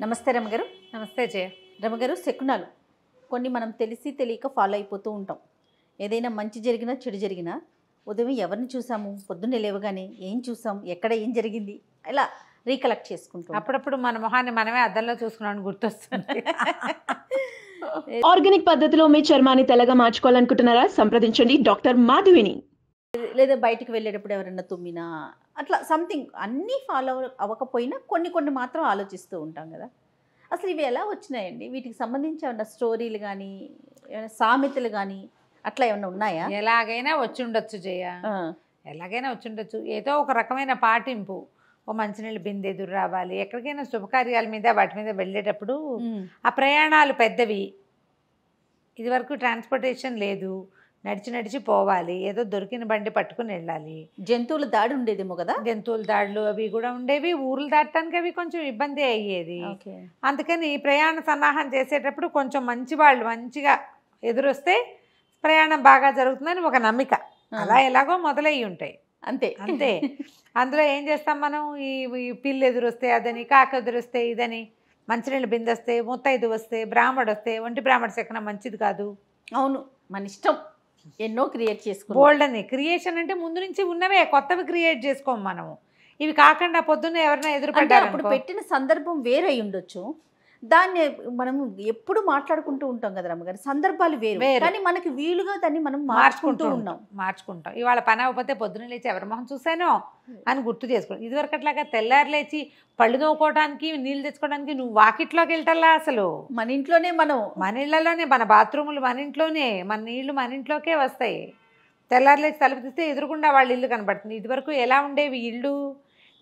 నమస్తే రమగారు. నమస్తే జయ. రమగారు, శకునాలు కొన్ని మనం తెలిసి తెలియక ఫాలో అయిపోతూ ఉంటాం. ఏదైనా మంచి జరిగినా చెడు జరిగినా ఉదయం ఎవరిని చూసాము, పొద్దున్నే లేవగానే ఏం చూసాం, ఎక్కడ ఏం జరిగింది, ఇలా రీకలెక్ట్ చేసుకుంటాం. అప్పుడప్పుడు మన మొహాన్ని మనమే అద్దంలో చూసుకున్నాను గుర్తొస్తుంది. ఆర్గానిక్ పద్ధతిలో మీ చర్మాన్ని తెల్లగా మార్చుకోవాలనుకుంటున్నారా? సంప్రదించండి డాక్టర్ మాధవిని. లేదా బయటికి వెళ్ళేటప్పుడు ఎవరైనా తుమ్మినా అట్లా సంథింగ్ అన్నీ ఫాలో అవ్వకపోయినా కొన్ని మాత్రం ఆలోచిస్తూ ఉంటాం కదా. అసలు ఇవి ఎలా వచ్చినాయండి? వీటికి సంబంధించి ఏమన్నా స్టోరీలు కానీ ఏమైనా సామెతలు కానీ అట్లా ఏమన్నా ఉన్నాయా? ఎలాగైనా వచ్చి ఉండొచ్చు జయ, ఎలాగైనా వచ్చి ఉండొచ్చు. ఏదో ఒక రకమైన పాటింపు. ఓ మంచినీళ్ళు బిందె ఎదురు రావాలి, ఎక్కడికైనా శుభకార్యాల మీద వాటి మీద వెళ్ళేటప్పుడు. ఆ ప్రయాణాలు పెద్దవి, ఇదివరకు ట్రాన్స్పోర్టేషన్ లేదు, నడిచి పోవాలి, ఏదో దొరికిన బండి పట్టుకుని వెళ్ళాలి. జంతువుల దాడి ఉండేదేమో కదా. జంతువుల దాడులు అవి కూడా ఉండేవి, ఊర్లు దాటడానికి అవి కొంచెం ఇబ్బంది అయ్యేది. అందుకని ప్రయాణ సన్నాహం చేసేటప్పుడు కొంచెం మంచి వాళ్ళు మంచిగా ఎదురొస్తే ప్రయాణం బాగా జరుగుతుందని ఒక నమ్మిక. అలా ఎలాగో మొదలయ్యి ఉంటాయి, అంతే అంతే. అందులో ఏం చేస్తాం మనం, ఈ పిల్లి ఎదురొస్తే అదని, కాక ఎదురొస్తే ఇదని, మంచినీళ్ళు బిందొస్తే, ముత్తైదు వస్తే, బ్రాహ్మడు వస్తే, ఒంటి బ్రాహ్మణ శకునం మంచిది కాదు. అవును, మన ఇష్టం ఎన్నో క్రియేట్ చేసుకో. బోల్డ్ అని క్రియేషన్ అంటే ముందు నుంచి ఉన్నవే, కొత్తవి క్రియేట్ చేసుకోము మనము. ఇవి కాకుండా పొద్దున్న ఎవరైనా ఎదురుపడ్డారు, అప్పుడు పెట్టిన సందర్భం వేరై ఉండొచ్చు. దాన్ని మనం ఎప్పుడు మాట్లాడుకుంటూ ఉంటాం కదా రమ్మగారు, సందర్భాలు వేరు, కానీ మనకి వీలుగా దాన్ని మనం మార్చుకుంటూ మార్చుకుంటాం. ఇవాళ పని అవ్వకపోతే పొద్దున్న లేచి ఎవరి మొహం చూసానో అని గుర్తు చేసుకోండి. ఇదివరకు అట్లాగా తెల్లారు లేచి పళ్ళు తోముకోవడానికి, నీళ్ళు తెచ్చుకోవడానికి నువ్వు వాకిట్లోకి వెళ్తాలా? అసలు మన ఇంట్లోనే, మన ఇళ్లలోనే, మన బాత్రూములు మన ఇంట్లోనే, మన నీళ్లు మన ఇంట్లోకే వస్తాయి. తెల్లారు లేచి తలుపు తీస్తే ఎదురుకుండా వాళ్ళ ఇల్లు కనబడుతుంది. ఇదివరకు ఎలా ఉండేవి, ఇళ్ళు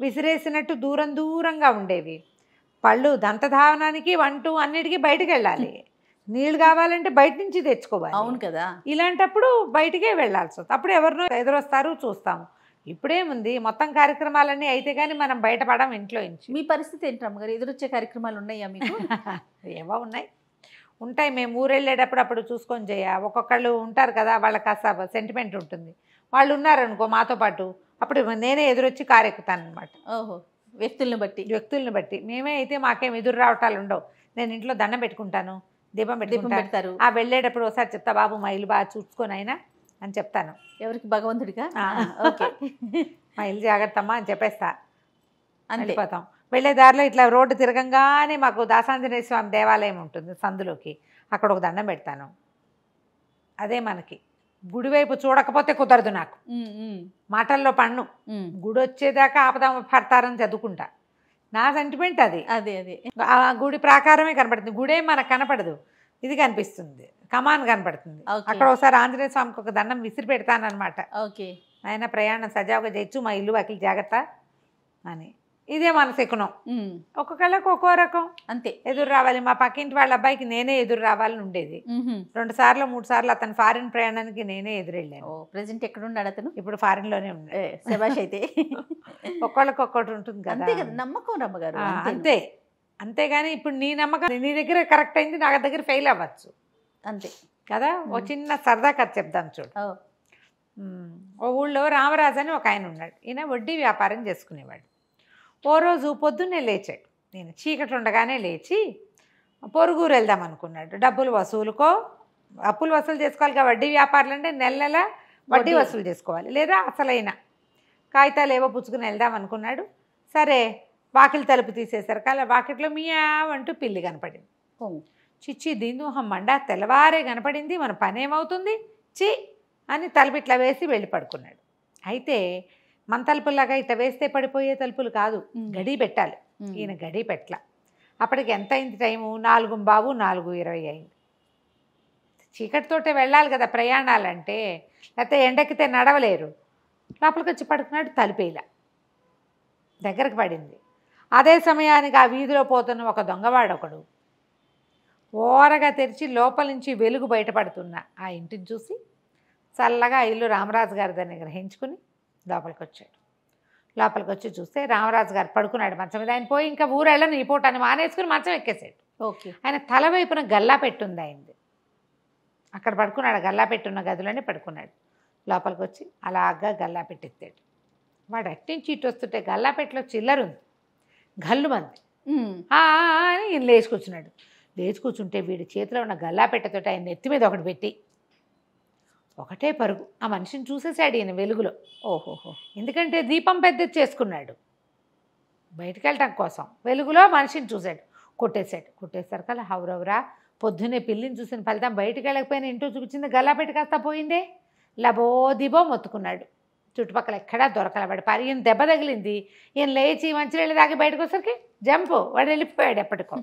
విసిరేసినట్టు దూరంగా ఉండేవి. పళ్ళు దంతధావనానికి, వంటూ అన్నిటికీ బయటకు వెళ్ళాలి. నీళ్ళు కావాలంటే బయట నుంచి తెచ్చుకోవాలి. అవును కదా. ఇలాంటప్పుడు బయటకే వెళ్ళాల్సి వస్తుంది. అప్పుడు ఎవరినో ఎదురొస్తారు, చూస్తాము. ఇప్పుడేముంది, మొత్తం కార్యక్రమాలన్నీ అయితే కానీ మనం బయటపడం ఇంట్లో నుంచి. మీ పరిస్థితి ఏంటి రమ్మగారు? ఎదురొచ్చే కార్యక్రమాలు ఉన్నాయా మీకు? ఏవో ఉంటాయి. మేము ఊరెళ్ళేటప్పుడు అప్పుడు చూసుకొని చేయ. ఒక్కొక్కళ్ళు ఉంటారు కదా, వాళ్ళకి కాస్త సెంటిమెంట్ ఉంటుంది. వాళ్ళు ఉన్నారనుకో మాతో పాటు, అప్పుడు నేనే ఎదురొచ్చి కారు ఎక్కుతాను అనమాట. ఓహో, వ్యక్తులను బట్టి. మేమే అయితే మాకేం ఎదురు రావటాలు ఉండవు. నేను ఇంట్లో దండం పెట్టుకుంటాను, దీపం పెడతారు. ఆ వెళ్ళేటప్పుడు ఒకసారి చెప్తా, బాబు మా ఇల్లు బాగా చూసుకొని అయినా అని చెప్తాను. ఎవరికి? భగవంతుడిగా. ఓకే, మా ఇల్లు జాగ్రత్తమ్మా అని చెప్పేస్తా, వెళ్ళిపోతాం. వెళ్ళే దారిలో ఇట్లా రోడ్డు తిరగంగానే మాకు దాసాంజనేయ స్వామి దేవాలయం ఉంటుంది సందులోకి, అక్కడ ఒక దండం పెడతాను. అదే మనకి గుడివైపు చూడకపోతే కుదరదు నాకు, మాటల్లో పన్ను. గుడి వచ్చేదాకా ఆపదామ పడతారని చదువుకుంటా, నా సెంటిమెంట్ అది. అదే ఆ గుడి ప్రాకారమే కనపడుతుంది, గుడే మనకు కనపడదు, ఇది కనిపిస్తుంది, కమాన్ కనపడుతుంది. అక్కడ ఒకసారి ఆంజనేయ స్వామికి ఒక దండం విసిరి పెడతానమాట. ఓకే, ఆయన ప్రయాణం సజావుగా చేయొచ్చు, మా ఇల్లు వాకిలి జాగ్రత్త అని. ఇదే మన శకునం. ఒక్కొక్కళ్ళకి ఒక్కో రకం, అంతే. ఎదురు రావాలి. మా పక్కింటి వాళ్ళ అబ్బాయికి నేనే ఎదురు రావాలని ఉండేది. 2 సార్లు 3 సార్లు అతను ఫారిన్ ప్రయాణానికి నేనే ఎదురెళ్ళాను. ప్రెజెంట్ ఎక్కడ ఉన్నాడు అతను? ఇప్పుడు ఫారిన్ లోనే ఉన్నాడు. శభాష్. అయితే ఒక్కొక్కళ్ళకి ఒక్కటి ఉంటుంది కదా, నమ్మకం రమ్మగారు. అంతే. అంతేగాని ఇప్పుడు నీ నమ్మకం నీ దగ్గర కరెక్ట్ అయింది, నా దగ్గర ఫెయిల్ అవ్వచ్చు, అంతే కదా. ఓ చిన్న సరదా కథ చెప్దాం చూడు. ఓ ఊళ్ళో రామరాజు అని ఒక ఆయన ఉన్నాడు. ఈయన వడ్డీ వ్యాపారం చేసుకునేవాడు. ఓ రోజు పొద్దున్నే లేచాడు. నేను చీకటి ఉండగానే లేచి పొరుగురు వెళ్దాం అనుకున్నాడు. అప్పులు వసూలు చేసుకోవాలి కదా. వడ్డీ వ్యాపారాలు అంటే నెల వడ్డీ వసూలు చేసుకోవాలి, లేదా అసలైన కాగితాలు ఏవో పుచ్చుకుని వెళ్దాం అనుకున్నాడు. సరే, వాకిలి తలుపు తీసేసరికి అలా వాకిట్లో మియావంటూ పిల్లి కనపడింది. చిచ్చి దీందూహం మండా, తెల్లవారే కనపడింది, మన పని ఏమవుతుంది చి అని తలుపు ఇట్లా వేసి వెళ్ళి పడుకున్నాడు. అయితే మన తలుపులాగా ఇట్లా వేస్తే పడిపోయే తలుపులు కాదు, గడి పెట్టాలి. ఈయన గడి పెట్టల. అప్పటికి ఎంత అయింది టైము? 4:15, 4:20 అయింది. చీకటితోటే వెళ్ళాలి కదా ప్రయాణాలంటే, లేకపోతే ఎండకితే నడవలేరు. లోపలికి వచ్చి పడుకున్నాడు, తలుపేలా దగ్గరకు పడింది. అదే సమయానికి ఆ వీధిలో పోతున్న ఒక దొంగవాడొకడు ఓరగా తెరిచి లోపల నుంచి వెలుగు బయటపడుతున్న ఆ ఇంటిని చూసి చల్లగా ఇల్లు రామరాజు గారిదని గ్రహించుకుని లోపలికి వచ్చాడు. లోపలికి వచ్చి చూస్తే రామరాజు గారు పడుకున్నాడు మంచం మీద. ఆయన పోయి ఇంకా ఊరెళ్ళను ఈ పూట అని మానేసుకుని మంచం ఎక్కేసాడు. ఓకే, ఆయన తల వైపున గల్లా పెట్టుంది అయింది. అక్కడ పడుకున్నాడు, గల్లా పెట్టున్న గదిలోనే పడుకున్నాడు. లోపలికి వచ్చి అలాగా గల్లా పెట్టెత్తాడు. వాడు అట్టించి ఇటు వస్తుంటే గల్లాపెట్టలో చిల్లరుంది, గల్లుమంది. అని ఈయన లేచి కూర్చున్నాడు. లేచి కూర్చుంటే వీడి చేతిలో ఉన్న గల్లాపెట్టతోటి ఆయన నెత్తి మీద ఒకటి పెట్టి ఒకటే పరుగు. ఆ మనిషిని చూసేసాడు ఈయన వెలుగులో. ఓహోహో. ఎందుకంటే దీపం పెద్దది చేసుకున్నాడు బయటికి వెళ్ళటం కోసం. వెలుగులో మనిషిని చూశాడు, కొట్టేసరికల్లా హౌరవరా పొద్దున్నే పిల్లిని చూసిన ఫలితం బయటికి వెళ్ళకపోయినా ఇంటూ చూపించింది గల్లాపెట్టి కాస్త పోయిందే. లబో దిబో మొత్తుకున్నాడు. చుట్టుపక్కల ఎక్కడా దొరకలవాడు. పారి ఈయన దెబ్బ తగిలింది. ఈయన లేచి మంచినీళ్ళు తాగి బయటకు వచ్చేసరికి జంపు, వాడు వెళ్ళిపోయాడు ఎప్పటికో.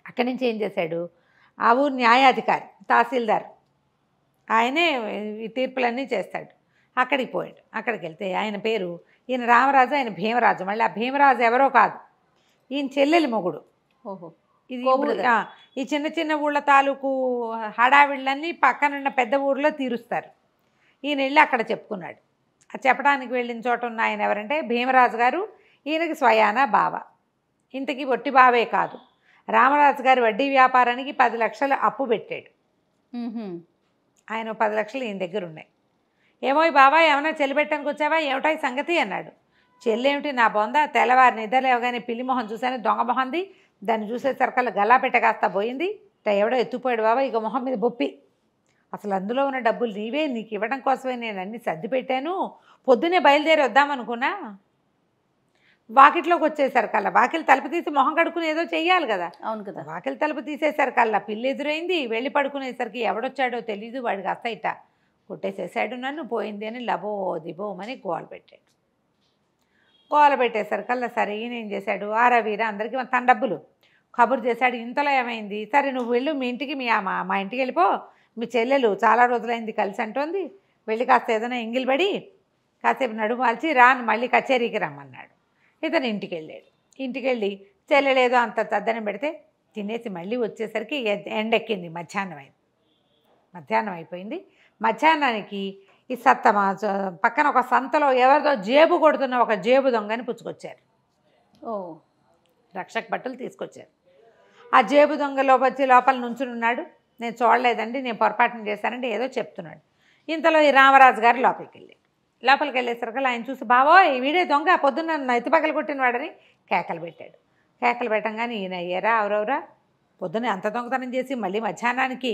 అక్కడి నుంచి ఏం చేశాడు, ఆ ఊరు న్యాయాధికారి తహసీల్దార్ ఆయనే ఈ తీర్పులన్నీ చేస్తాడు. అక్కడికి పోయాడు. అక్కడికి వెళ్తే ఆయన పేరు ఈయన రామరాజు, ఆయన భీమరాజు. మళ్ళీ ఆ భీమరాజు ఎవరో కాదు, ఈయన చెల్లెలి మొగుడు. ఓహో. ఇది కో-బ్రదర్. ఈ చిన్న చిన్న ఊళ్ళ తాలూకు హడావిళ్ళన్నీ పక్కనున్న పెద్ద ఊరిలో తీరుస్తారు. ఈయన వెళ్ళి అక్కడ చెప్పుకున్నాడు. ఆ చెప్పడానికి వెళ్ళిన చోట ఉన్న ఆయన ఎవరంటే భీమరాజు గారు, ఈయనకి స్వయాన బావ. ఇంతకీ ఒట్టి బావే కాదు, రామరాజు గారు వడ్డీ వ్యాపారానికి 10 లక్షలు అప్పు పెట్టాడు. ఆయన 10 లక్షలు ఈయన దగ్గర ఉన్నాయి. ఏమో ఈ బాబా ఏమన్నా చెల్లి పెట్టడానికి వచ్చావా, ఏమిటా ఈ సంగతి అన్నాడు. చెల్లేమిటి నా బొంద, తెల్లవారి నిద్ర లేవగానే పిల్లి మొహం చూశాను, దొంగ మొహంది. దాన్ని చూసేసరికల్లా గల్లాపెట్ట కాస్త పోయింది. ఎవడో ఎత్తుపోయాడు బాబా, ఇక మొహం మీద బొప్పి. అసలు అందులో ఉన్న డబ్బులు నీవే, నీకు ఇవ్వడం కోసమే నేను అన్ని సర్ది పెట్టాను. పొద్దునే బయలుదేరి వద్దామనుకున్నా, వాకిట్లోకి వచ్చేసరికల్లా వాకిలి తలుపు తీసి మొహం కడుక్కుని ఏదో చెయ్యాలి కదా. అవును కదా. వాకిలి తలుపు తీసేసరికల్లా పిల్లి ఎదురైంది. వెళ్ళి పడుకునేసరికి ఎవడొచ్చాడో తెలీదు, వాడికి అస్త ఇట కొట్టేసేసాడు నన్ను, పోయింది అని లబో దిబోమని గోల పెట్టాడు. గోల పెట్టేసరికల్లా సరే ఈయన ఏం చేశాడు, ఆరా వీర అందరికీ తన డబ్బులు కబురు చేశాడు. ఇంతలో ఏమైంది, సరే నువ్వు వెళ్ళు మీ ఇంటికి, మా ఇంటికి వెళ్ళిపో, మీ చెల్లెలు చాలా రోజులైంది కలిసి అంటోంది, వెళ్ళి కాస్త ఏదైనా ఎంగిలిబడి కాసేపు నడుము వాల్చి రాను మళ్ళీ కచేరీకి రమ్మన్నాడు. ఇతను ఇంటికి వెళ్ళాడు. ఇంటికి వెళ్ళి చెల్లెలేదో అంత తద్దనం పెడితే తినేసి మళ్ళీ వచ్చేసరికి ఎండెక్కింది. మధ్యాహ్నం అయిపోయింది. మధ్యాహ్నానికి ఈ పక్కన ఒక సంతలో ఎవరిదో జేబు కొడుతున్న ఒక జేబు దొంగని పుచ్చుకొచ్చారు. ఓ. రక్షక భటులు తీసుకొచ్చారు. ఆ జేబు దొంగ లోపల నుంచుని ఉన్నాడు. నేను చూడలేదండి, నేను పొరపాటున చేశానండి ఏదో చెప్తున్నాడు. ఇంతలో ఈ రామరాజు గారు లోపలికి వెళ్ళేసరికి ఆయన చూసి బావోయ్ వీడే దొంగ, పొద్దున్న ఎత్తిపగలు కొట్టిన వాడని కేకలు పెట్టాడు. కేకలు పెట్టంగానే ఈయన అయ్యారా ఎవరెవరా, పొద్దున్న అంత దొంగతనం చేసి మళ్ళీ మధ్యాహ్నానికి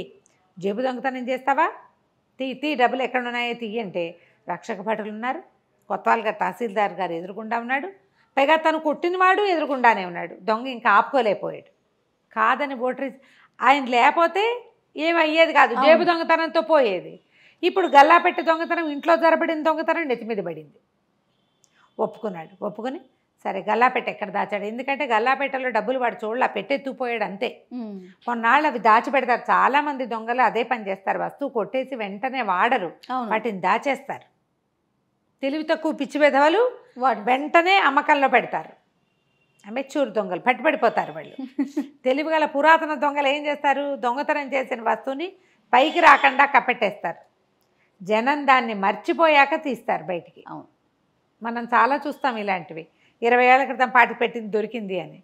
జేబు దొంగతనం చేస్తావా, తీ డబ్బులు ఎక్కడ ఉన్నాయో తీయంటే రక్షక భటులు ఉన్నారు. కొత్తవాళ్ళ తహసీల్దార్ గారు ఎదురుకుండా ఉన్నాడు. పైగా తను కొట్టినవాడు ఎదురుకుండానే ఉన్నాడు. దొంగ ఇంకా ఆపుకోలేకపోయాడు. కాదని బోటరీ ఆయన లేకపోతే ఏమయ్యేది కాదు, జేబు దొంగతనంతో పోయేది. ఇప్పుడు గల్లాపెట్టి దొంగతనం, ఇంట్లో జరబడిన దొంగతనం నెత్తి మీద పడింది. ఒప్పుకుని సరే గల్లాపెట్ట ఎక్కడ దాచాడు, ఎందుకంటే గల్లాపెట్టలో డబ్బులు వాడు చూడలా, పెట్టెత్తుపోయాడు అంతే. కొన్నాళ్ళు అవి దాచిపెడతారు. చాలామంది దొంగలు అదే పని చేస్తారు, వస్తువు కొట్టేసి వెంటనే వాడరు, వాటిని దాచేస్తారు. తెలివి తక్కువ పిచ్చి వెధవలు వెంటనే అమ్మకంలో పెడతారు. మెచ్యూర్ దొంగలు పట్టిపడిపోతారు వాళ్ళు. తెలివిగల పురాతన దొంగలు ఏం చేస్తారు, దొంగతనం చేసిన వస్తువుని పైకి రాకుండా కప్పెట్టేస్తారు. జనం దాన్ని మర్చిపోయాక తీస్తారు బయటికి. అవును, మనం చాలా చూస్తాం ఇలాంటివి. 20 ఏళ్ల క్రితం పాటి పెట్టింది దొరికింది అని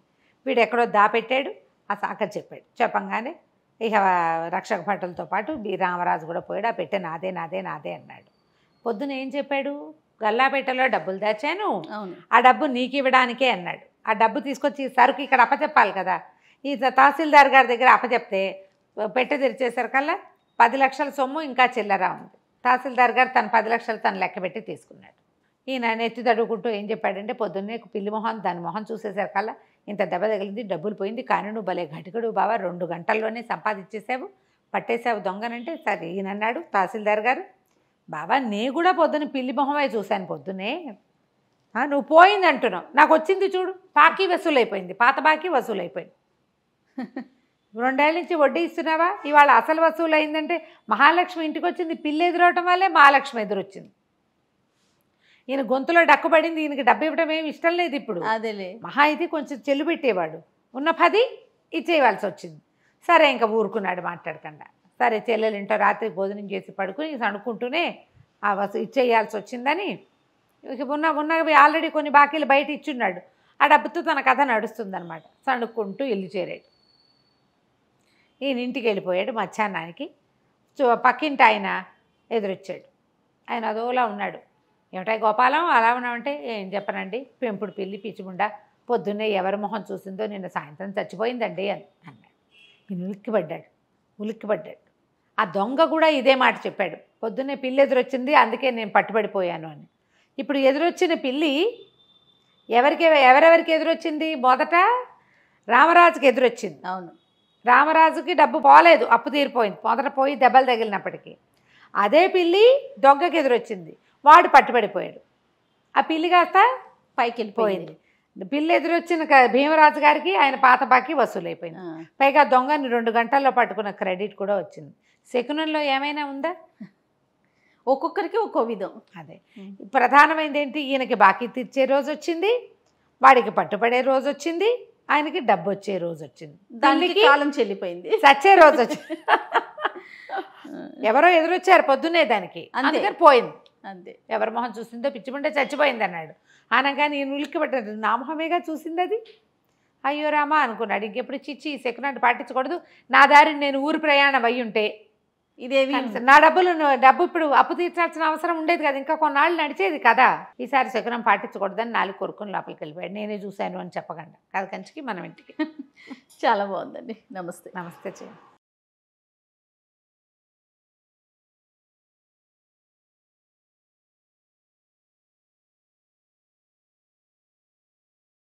వీడు ఎక్కడో దాపెట్టాడు. అక్కడ చెప్పాడు. చెప్పంగానే ఇక రక్షక భటులతో పాటు రామరాజు కూడా పోయాడు. ఆ పెట్టె నాదే అన్నాడు. పొద్దున ఏం చెప్పాడు, గల్లాపేటలో డబ్బులు దాచాను, ఆ డబ్బు నీకు ఇవ్వడానికే అన్నాడు. ఆ డబ్బు తీసుకొచ్చి సరుకు ఇక్కడ అప్పచెప్పాలి కదా. ఈ తహసీల్దార్ గారి దగ్గర అప్పచెప్తే పెట్టె తెరిచేసరికల్లా 10 లక్షల సొమ్ము ఇంకా చిల్లర ఉంది. తహసీల్దార్ గారు తన 10 లక్షలు తను లెక్క పెట్టి తీసుకున్నాడు. ఈయన నెత్తి తడుకుంటూ ఏం చెప్పాడంటే, పొద్దున్నే పిల్లి మొహం దాని మొహం చూసేసరికల్లా ఇంత దెబ్బ తగిలింది, డబ్బులు పోయింది, కానీ నువ్వు భలే ఘటికడు బావా, 2 గంటల్లోనే సంపాదించేసావు, పట్టేసావు దొంగనంటే. సరే ఈయన అన్నాడు తహసీల్దార్ గారు, బాబా నే కూడా పొద్దున్న పిల్లి మొహమే చూశాను పొద్దున్నే, నువ్వు పోయింది అంటున్నావు, నాకు వచ్చింది చూడు, బాకీ వసూలైపోయింది, పాత బాకీ వసూలైపోయింది. 2 ఏళ్ళ నుంచి వడ్డీ ఇస్తున్నావా, ఇవాళ అసలు వసూలు అయిందంటే మహాలక్ష్మి ఇంటికి వచ్చింది, పిల్లి ఎదురవటం వల్లే మహాలక్ష్మి ఎదురొచ్చింది. ఈయన గొంతులో డక్కుపడింది. ఈయనకి డబ్బు ఇవ్వడం ఏమి ఇష్టం లేదు ఇప్పుడు. అదేలే, మహా అయితే కొంచెం చెల్లు పెట్టేవాడు, ఉన్న 10 ఇచ్చేయవలసి వచ్చింది. సరే ఇంకా ఊరుకున్నాడు మాట్లాడకుండా. సరే చెల్లెలింటో రాత్రి భోజనం చేసి పడుకుని అనుకుంటూనే ఆ ఇచ్చేయాల్సి వచ్చిందని ఇక ఉన్నవి ఆల్రెడీ కొన్ని బాకీలు బయట ఇచ్చున్నాడు. ఆ డబ్బుతో తన కథ నడుస్తుందన్నమాట. సణుక్కుంటూ ఇల్లు చేరాడు. ఈయన ఇంటికి వెళ్ళిపోయాడు. మధ్యాహ్నానికి పక్కింటి ఆయన ఎదురొచ్చాడు. ఆయన అదోలా ఉన్నాడు. ఏమిటా గోపాలం అలా ఉన్నామంటే, ఏం చెప్పనండి, పెంపుడు పిల్లి పిచ్చిముండా పొద్దున్నే ఎవరి మొహం చూసిందో నిన్న సాయంత్రం చచ్చిపోయిందండి అని అన్నాడు. ఈయన ఉలిక్కిపడ్డాడు. ఆ దొంగ కూడా ఇదే మాట చెప్పాడు. పొద్దున్నే పిల్లి ఎదురొచ్చింది, అందుకే నేను పట్టుబడిపోయాను అని. ఇప్పుడు ఎదురొచ్చిన పిల్లి ఎవరెవరికి ఎదురొచ్చింది? మొదట రామరాజుకి ఎదురొచ్చింది. అవును. రామరాజుకి డబ్బు పోలేదు, అప్పు తీరిపోయింది, మొదట పోయి దెబ్బలు తగిలినప్పటికీ. అదే పిల్లి దొంగకి ఎదురొచ్చింది, వాడు పట్టుబడిపోయాడు. ఆ పిల్లి కాస్త పైకి వెళ్ళిపోయింది. పిల్లి ఎదురొచ్చిన భీమరాజు గారికి ఆయన పాత బాకీ వసూలైపోయింది. పైగా దొంగని 2 గంటల్లో పట్టుకున్న క్రెడిట్ కూడా వచ్చింది. శకునంలో ఏమైనా ఉందా? ఒక్కొక్కరికి ఒక్కో విధం. అదే ప్రధానమైనది ఏంటి? ఈయనకి బాకీ తీర్చే రోజు వచ్చింది, వాడికి పట్టుబడే రోజు వచ్చింది, ఆయనకి డబ్బు వచ్చే రోజు వచ్చింది, దానికి కాలం చెల్లిపోయింది, చచ్చే రోజు వచ్చింది. ఎవరో ఎదురొచ్చారు పొద్దున్నే దానికి, అందుకని పోయింది. అంతే. ఎవరి మొహం చూసిందో పిచ్చిముండే చచ్చిపోయింది అన్నాడు. అనగానే నేను ఉలిక్కిపడ్డాడు. నా మొహమేగా చూసింది అది. అయ్యో రామా అనుకున్నాడు. ఇంకెప్పుడు చిచ్చి ఈ సెకండ్ పాటించకూడదు, నా దారిని నేను ఊరు ప్రయాణం అయ్యి ఉంటే ఇదేవి నా డబ్బు ఇప్పుడు అప్పు తీర్చాల్సిన అవసరం ఉండేది కదా, ఇంకా కొన్నాళ్ళు నడిచేది కదా. ఈసారి శకునం పాటించకూడదని 4 కొరుకుని లోపలికి వెళ్ళిపోయాడు. నేనే చూశాను అని చెప్పకుండా కథ కంచికి మనం ఇంటికి. చాలా బాగుందండి. నమస్తే. నమస్తే చేయండి.